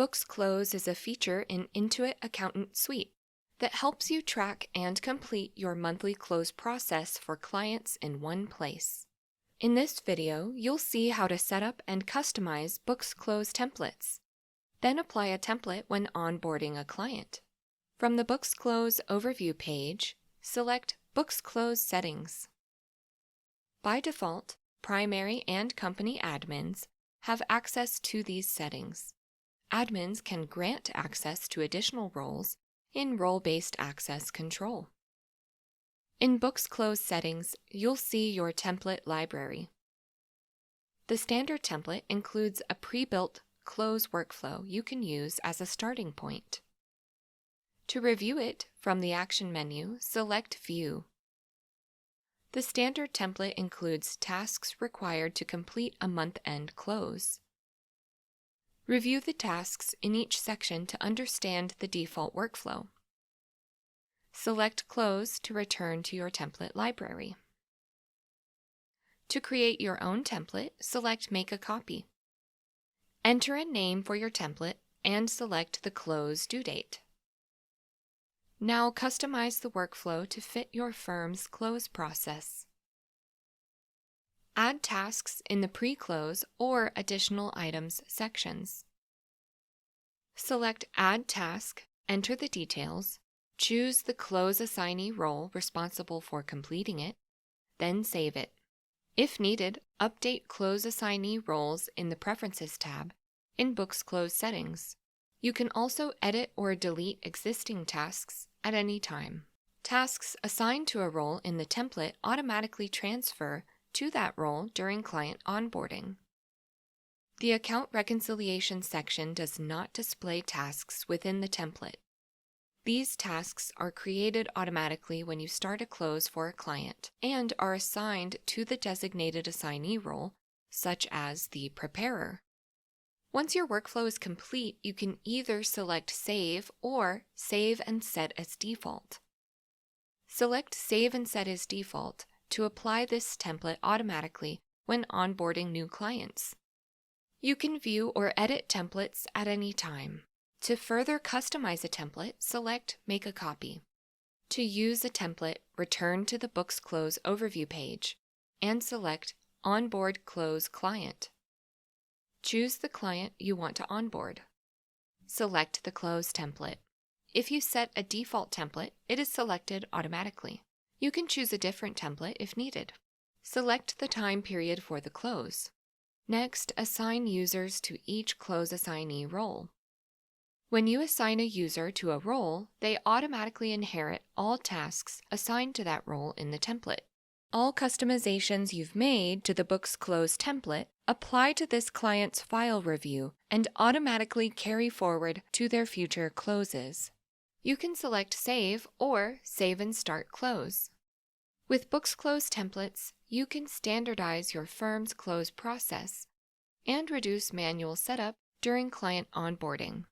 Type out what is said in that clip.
Books Close is a feature in Intuit Accountant Suite that helps you track and complete your monthly close process for clients in one place. In this video, you'll see how to set up and customize Books Close templates. Then apply a template when onboarding a client. From the Books Close overview page, select Books Close Settings. By default, primary and company admins have access to these settings. Admins can grant access to additional roles in role-based access control. In Books Close settings, you'll see your template library. The standard template includes a pre-built close workflow you can use as a starting point. To review it, from the Action menu, select View. The standard template includes tasks required to complete a month-end close. Review the tasks in each section to understand the default workflow. Select Close to return to your template library. To create your own template, select Make a Copy. Enter a name for your template and select the close due date. Now customize the workflow to fit your firm's close process. Add tasks in the pre-close or additional items sections. Select Add Task, enter the details, choose the close assignee role responsible for completing it, then save it. If needed, update close assignee roles in the Preferences tab in Books Close settings. You can also edit or delete existing tasks at any time. Tasks assigned to a role in the template automatically transfer to that role during client onboarding. The Account Reconciliation section does not display tasks within the template. These tasks are created automatically when you start a close for a client and are assigned to the designated assignee role, such as the preparer. Once your workflow is complete, you can either select Save or Save and Set as Default. Select Save and Set as Default to apply this template automatically when onboarding new clients. You can view or edit templates at any time. To further customize a template, select Make a Copy. To use a template, return to the Books Close overview page and select Onboard Close Client. Choose the client you want to onboard. Select the close template. If you set a default template, it is selected automatically. You can choose a different template if needed. Select the time period for the close. Next, assign users to each close assignee role. When you assign a user to a role, they automatically inherit all tasks assigned to that role in the template. All customizations you've made to the Books Close template apply to this client's file review and automatically carry forward to their future closes. You can select Save or Save and Start Close. With Books Close templates, you can standardize your firm's close process and reduce manual setup during client onboarding.